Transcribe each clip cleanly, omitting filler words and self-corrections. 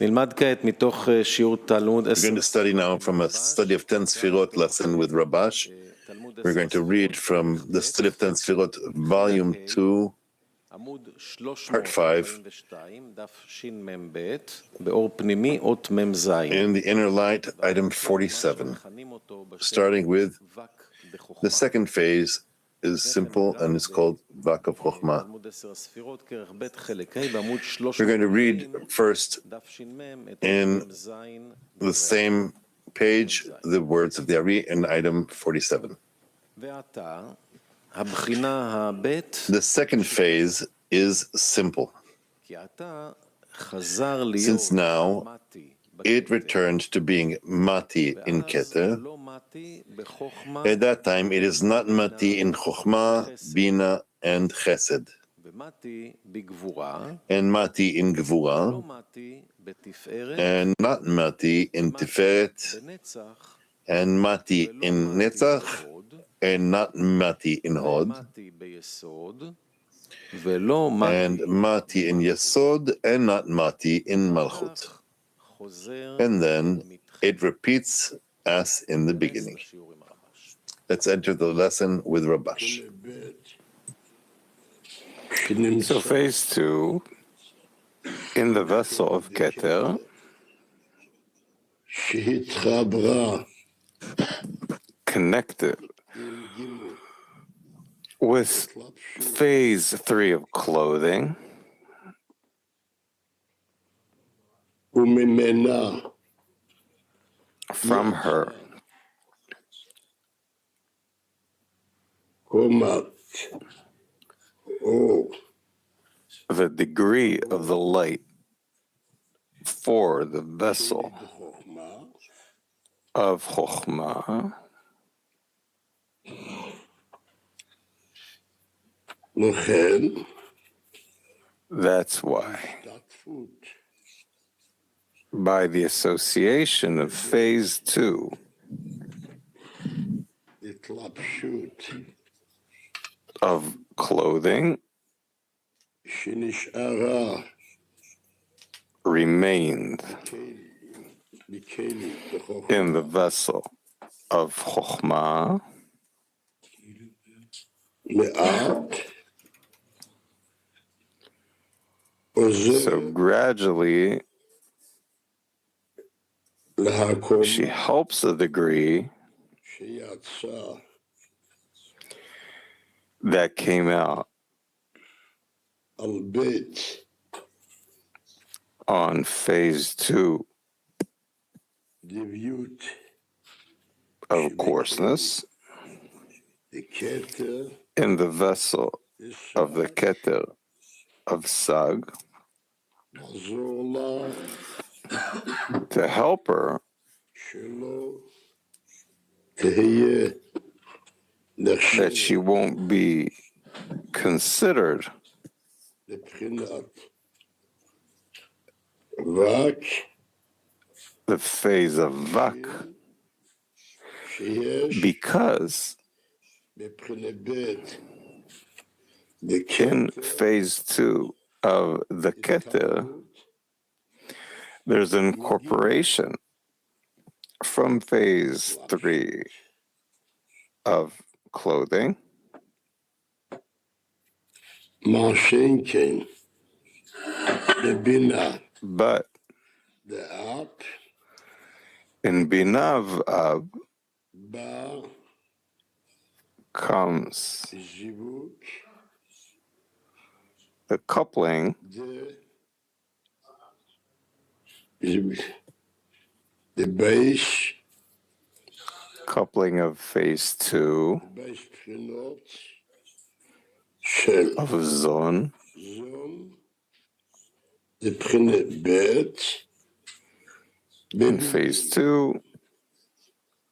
נלמד כעת מתוך שיעור תלמוד We're going to study now from a study of 10 Sefirot lesson with Rabash. We're going to read from the study of 10 Sefirot, volume 2, part 5, in the inner light, item 47, starting with the second phase is simple and it's called Vak of Chokhmah. We're going to read first in the same page the words of the Ari in item 47. The second phase is simple. Since now it returned to being Mati in Keter, at that time it is not Mati in Chokhmah, Bina, and Chesed, and Mati in Gvura, and not Mati in Tiferet, and Mati in Netzach, and not Mati in Hod, and Mati in Yesod, and not Mati in Malchut. And then it repeats as in the beginning. Let's enter the lesson with Rabash. So phase 2, in the vessel of Keter, connected with phase 3 of clothing, from her the degree of the light for the vessel of Chokhmah, that's why, by the association of phase 2, of clothing remained in the vessel of Chokhmah, so gradually she helps the degree that came out on phase 2 of coarseness in the vessel of the Keter of Sag, to help her that she won't be considered the phase of Vak, because in phase 2 of the Keter, there's an incorporation from phase 3 of clothing, but in Binav Ab comes the coupling of phase 2 of Zon in phase 2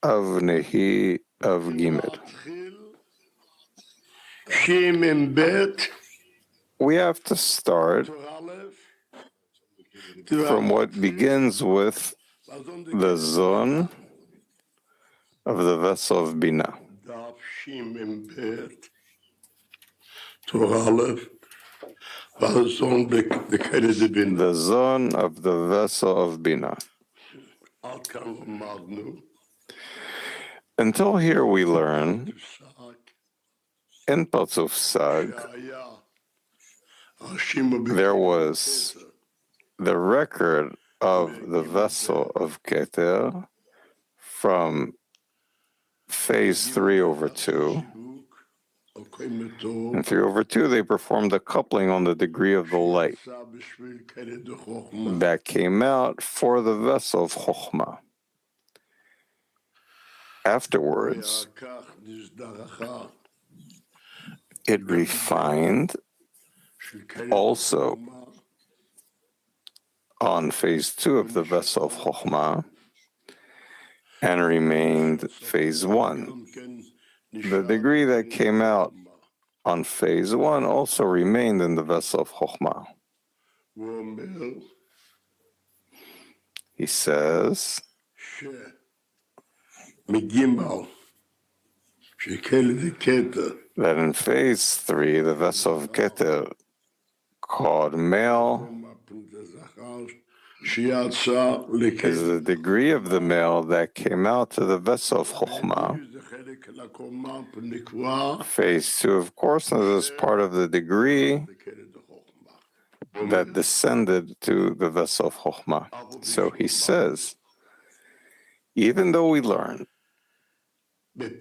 of Nehi of Gimel. We have to start from what begins with the Zon of the vessel of Bina. the zone of the vessel of Bina. Until here we learn in Patzuf Sag there was the record of the vessel of Keter from phase 3/2. In 3/2, they performed the coupling on the degree of the light that came out for the vessel of Chokhmah. Afterwards, it refined also on phase 2 of the vessel of Chokhmah and remained phase 1. The degree that came out on phase 1 also remained in the vessel of Chokhmah. He says that in phase 3, the vessel of Keter, called male, is the degree of the male that came out to the vessel of Chokhmah. Phase 2, of course, is part of the degree that descended to the vessel of Chokhmah. So he says, even though we learn that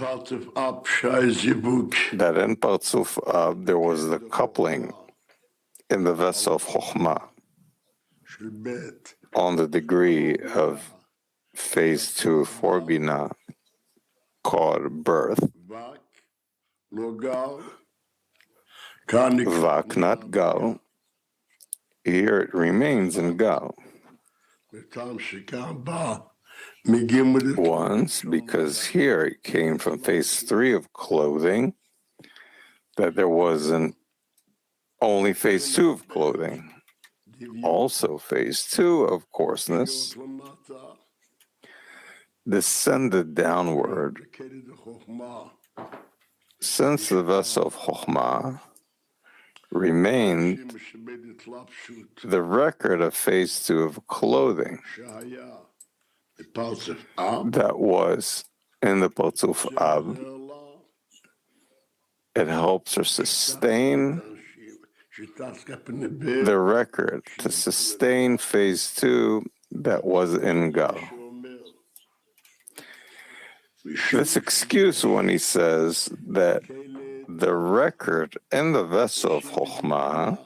in Partzuf Ab there was the coupling in the vessel of Chokhmah on the degree of phase 2 for Bina, called birth, Vak, not Gal. Here it remains in Gal. Once, because here it came from phase 3 of clothing, that there wasn't only phase 2 of clothing, also phase 2 of coarseness descended downward, since the vessel of Chokhmah remained the record of phase 2 of clothing that was in the Partzuf Ab. It helps her sustain the record, to sustain phase 2 that was in Gal. This excuse when he says that the record in the vessel of Chokhmah,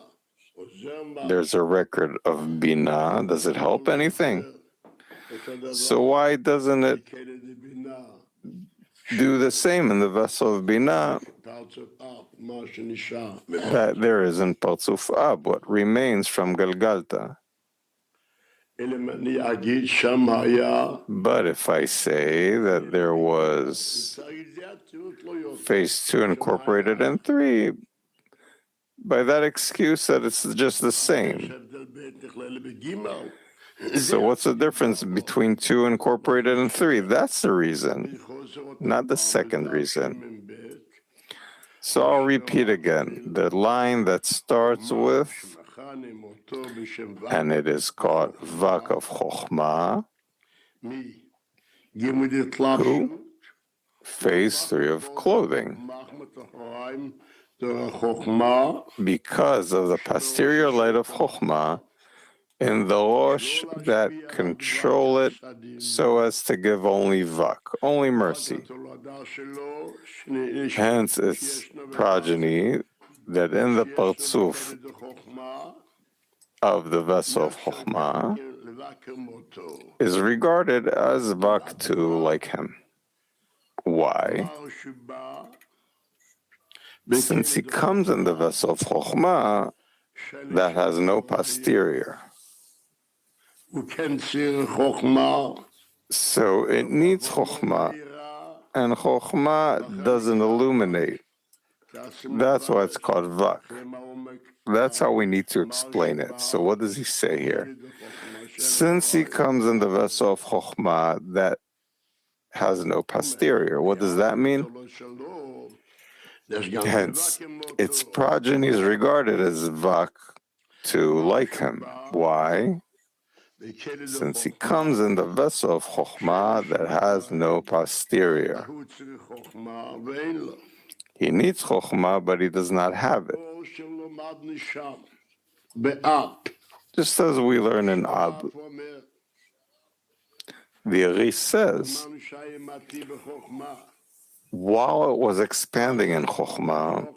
there's a record of Bina, does it help anything? So why doesn't it do the same in the vessel of Bina that there is in Partzuf Ab, what remains from Galgalta? But if I say that there was phase 2 incorporated in 3, by that excuse that it's just the same. So what's the difference between 2 incorporated and 3? That's the reason, not the second reason. So I'll repeat again, the line that starts with, and it is called Vak of Chokhmah, who? Phase 3 of clothing. Because of the posterior light of Chokhmah in the Rosh that control it so as to give only Vak, only mercy. Hence its progeny that in the Partzuf of the vessel of Chokhmah is regarded as Vak too, like him. Why? Since he comes in the vessel of Chokhmah that has no posterior. So it needs Chokhmah, and Chokhmah doesn't illuminate. That's why it's called Vak. That's how we need to explain it. So what does he say here? Since he comes in the vessel of Chokhmah that has no posterior, what does that mean? Hence, its progeny is regarded as Vak two like him. Why? Since he comes in the vessel of Chokhmah that has no posterior. He needs Chokhmah, but he does not have it. Just as we learn in Ab, the Ari says, while it was expanding in Chokhmah,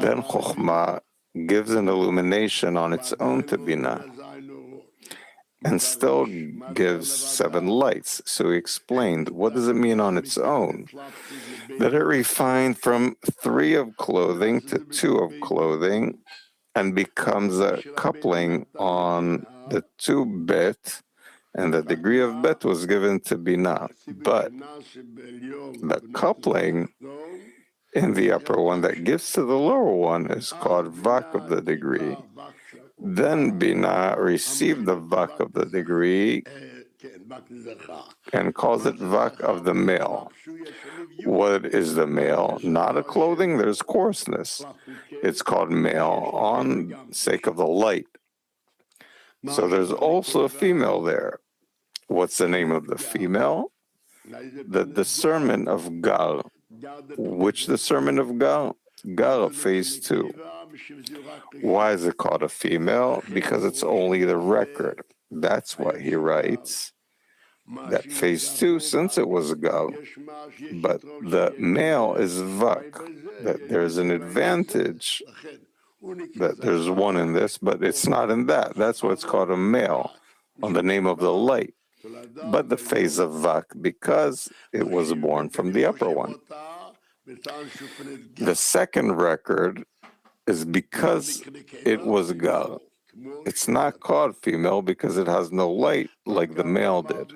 then Chokhmah gives an illumination on its own to Binah, and still gives 7 lights. So he explained, what does it mean on its own? That it refined from 3 of clothing to 2 of clothing, and becomes a coupling on the 2 bet, and the degree of bet was given to Binah. But the coupling in the upper one that gives to the lower one is called Vak of the degree. Then Binah received the Vak of the degree and calls it Vak of the male. What is the male? Not a clothing, there's coarseness. It's called male on sake of the light. So there's also a female there. What's the name of the female? The discernment of Gal. Which discernment of Gal? Gal of phase 2. Why is it called a female? Because it's only the record. That's why he writes that phase 2, since it was Gal, but the male is Vak, that there's an advantage, that there's one in this, but it's not in that. That's why it's called a male, on the name of the light. But the phase of Vak, because it was born from the upper one. The second record is because it was Gal. It's not called female because it has no light like the male did.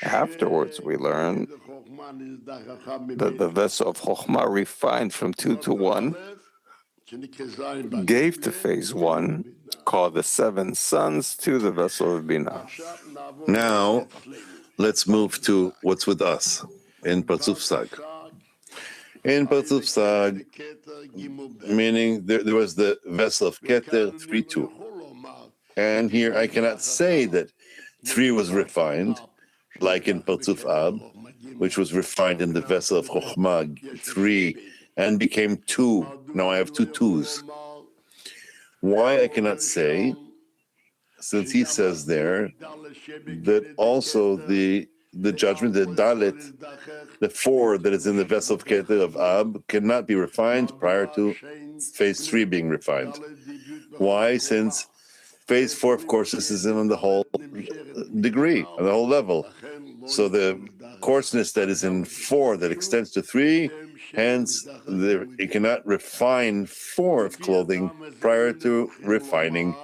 Afterwards, we learn that the vessel of Chokhmah refined from 2 to 1 gave to phase 1, called the 7 sons, to the vessel of Binah. Now, let's move to what's with us in Parzuf Sag. In Parzuf Sag, meaning there was the vessel of Keter 3-2. And here I cannot say that 3 was refined, like in Parzuf Ab, which was refined in the vessel of Chokhmah 3 and became 2. Now I have 2 twos. Why I cannot say, since he says there that also the judgment, the Dalet, the 4 that is in the vessel of Keter of Ab, cannot be refined prior to phase 3 being refined. Why? Since phase 4, of course, this is on the whole degree, on the whole level. So the coarseness that is in 4 that extends to 3, hence it cannot refine 4 of clothing prior to refining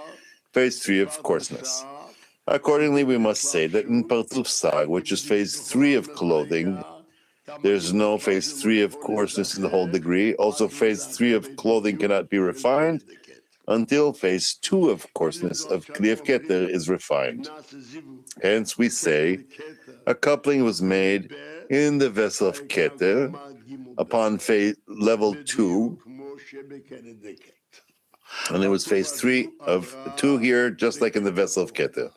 phase 3 of coarseness. Accordingly, we must say that in Parzuf Sag, which is phase 3 of clothing, there's no phase 3 of coarseness in the whole degree. Also, phase 3 of clothing cannot be refined until phase 2 of coarseness of Kli of Keter is refined. Hence, we say a coupling was made in the vessel of Keter upon phase level 2, and it was phase 3 of 2 here, just like in the vessel of Keter.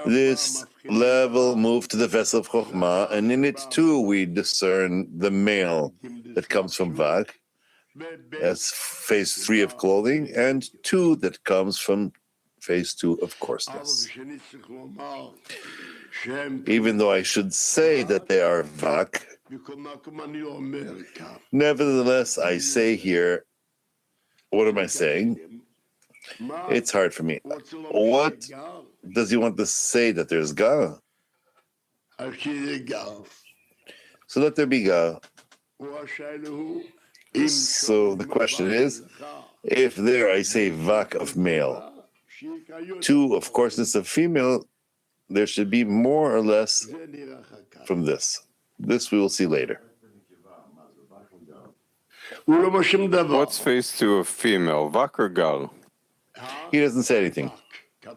This level moved to the vessel of Chokhmah, and in it too we discern the male that comes from Vak, as phase 3 of clothing, and 2 that comes from phase 2 of coarseness. Even though I should say that they are Vak, nevertheless I say here, what am I saying? It's hard for me. What does he want to say that there's Ga? So let there be Ga. So the question is, if there I say Vak of male, 2 of coarseness of female, there should be more or less from this. This we will see later. What's phase 2 of female, Vak or Gal? He doesn't say anything. The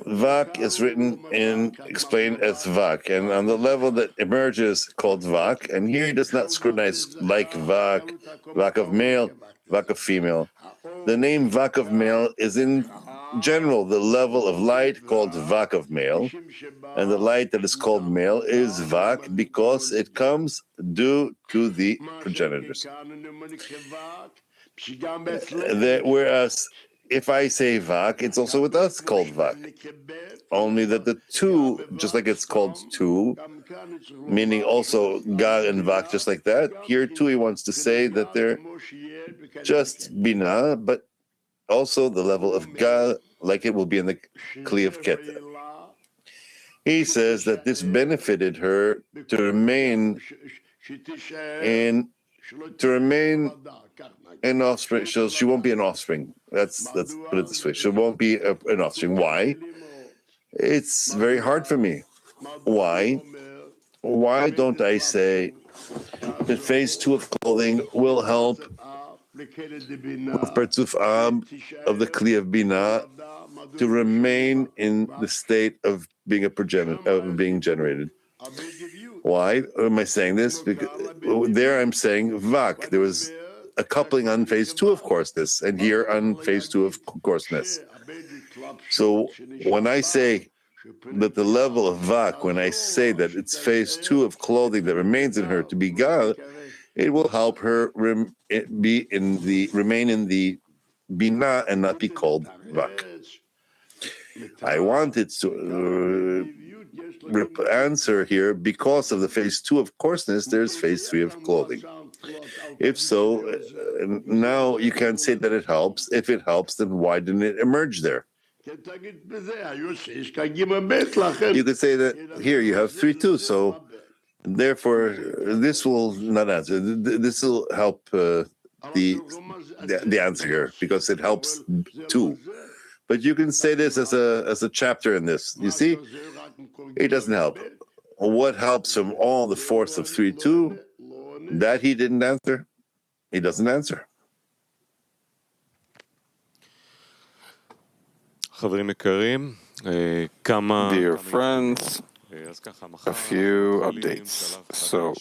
vak is written in explained as vak, and on the level that emerges called vak, and here he does not scrutinize like vak, vak of male, vak of female. The name vak of male is in general the level of light called vak of male, and the light that is called male is vak because it comes due to the progenitors. Whereas if I say vak, it's also with us called vak. Only that the two, just like it's called two, meaning also ga and vak, just like that, here too he wants to say that they're just bina, but also the level of ga, like it will be in the kli of keter. He says that this benefited her to remain an offspring. She won't be an offspring. Let's put it this way. She won't be an offspring. Why? It's very hard for me. Why? Why don't I say that phase 2 of clothing will help Partzuf Am of the Kli of Bina to remain in the state of being generated? Why am I saying this? Because there I'm saying vak. There was a coupling on phase 2 of coarseness, and here on phase 2 of coarseness. So when I say that the level of vak, when I say that it's phase 2 of clothing that remains in her to be gal, it will help her remain in the bina and not be called vak. I wanted to answer here because of the phase 2 of coarseness. There's phase 3 of clothing. If so, now you can't say that it helps. If it helps, then why didn't it emerge there? You could say that here you have 3-2, so therefore this will not answer. This will help the answer here because it helps 2. But you can say this as a chapter in this. You see, it doesn't help. What helps from all the force of 3-2 that he didn't answer? He doesn't answer. Dear friends, a few updates. So,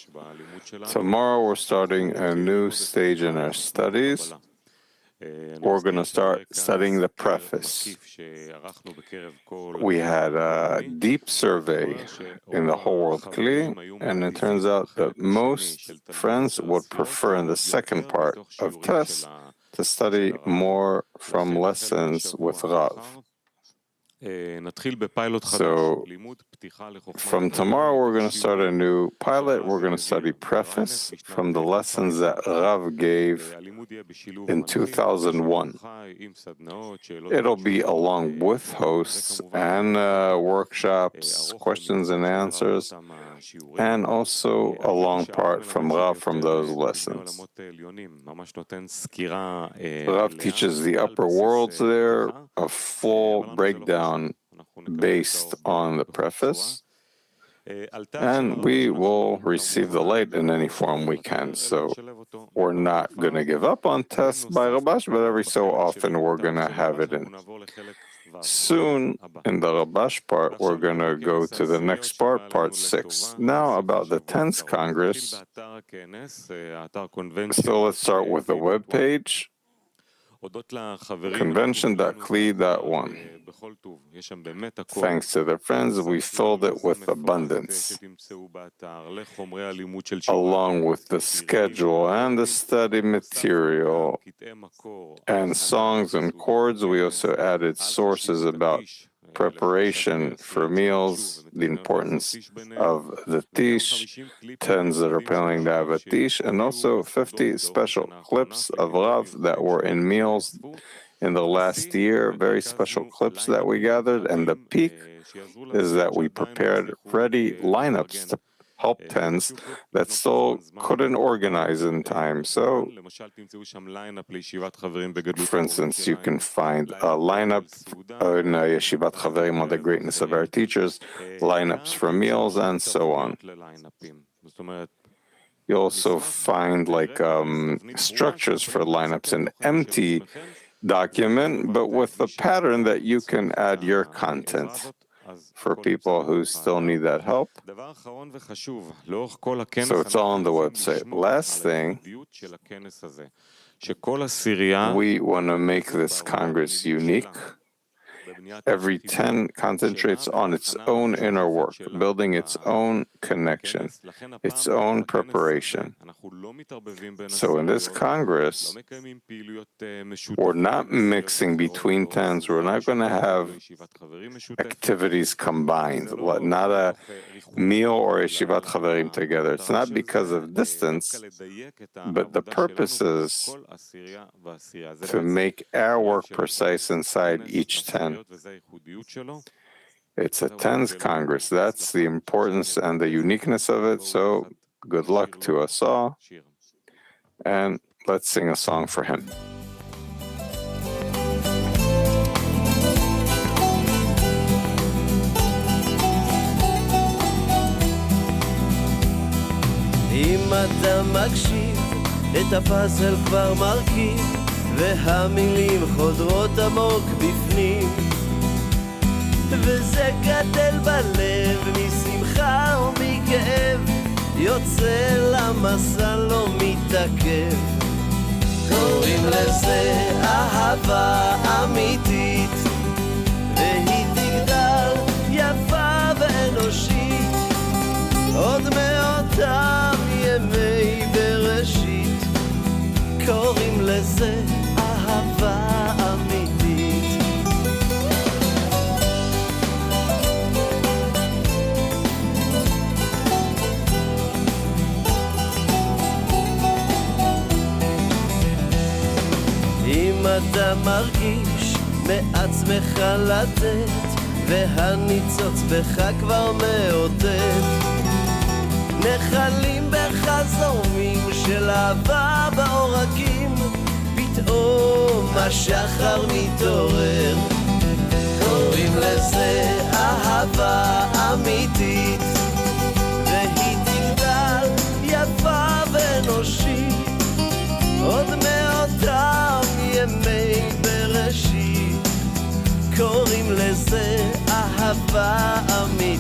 tomorrow we're starting a new stage in our studies. We're going to start studying the preface. We had a deep survey in the whole world Kli, and it turns out that most friends would prefer in the second part of test to study more from lessons with Rav. So, from tomorrow, we're going to start a new pilot. We're going to study preface from the lessons that Rav gave in 2001. It'll be along with hosts and workshops, questions and answers, and also a long part from Rav from those lessons. Rav teaches the upper worlds there, a full breakdown based on the preface, and we will receive the light in any form we can. So we're not going to give up on tests by Rabash, but every so often we're going to have it in. Soon, in the Rabash part, we're going to go to the next part, part 6. Now about the 10th Congress. So let's start with the web page. Convention.kli.1. Thanks to the friends, we filled it with abundance. Along with the schedule and the study material and songs and chords, we also added sources about preparation for meals, the importance of the tish, 10s that are planning to have a tish, and also 50 special clips of Rav that were in meals in the last year, very special clips that we gathered, and the peak is that we prepared ready lineups to help 10s that still couldn't organize in time. So, for instance, you can find a lineup in Yeshivat Chaverim on the greatness of our teachers, lineups for meals, and so on. You also find like structures for lineups, an empty document, but with a pattern that you can add your content for people who still need that help. So it's all on the website. Last thing, we want to make this Congress unique. Every 10 concentrates on its own inner work, building its own connection, its own preparation. So in this Congress, we're not mixing between 10s. We're not going to have activities combined, not a meal or a Yeshivat Chaverim together. It's not because of distance, but the purpose is to make our work precise inside each 10. It's a 10s Congress. That's the importance and the uniqueness of it. So good luck to us all. And let's sing a song for him. אם אתה מקשיב, את הפאזל כבר מרכיב, והמילים חודרות עמוק בפנים, וזה גדל בלב משמחה ומכאב, יוצא למסע לא מתעכב. קוראים לזה אהבה אמיתית, והיא תגדל יפה ואנושית, עוד מאותם ימי בראשית. קוראים לזה אהבה אמיתית. אם אתה מרגיש מעצמך לתת, והניצוץ בך כבר מאותת, נחלים בחזומים של אהבה בעורקים, פתאום השחר מתעורר. קוראים לזה אהבה אמיתית, והיא תגדל יפה ואנושית, עוד מאותם ימי בראשית. קוראים לזה אהבה אמיתית.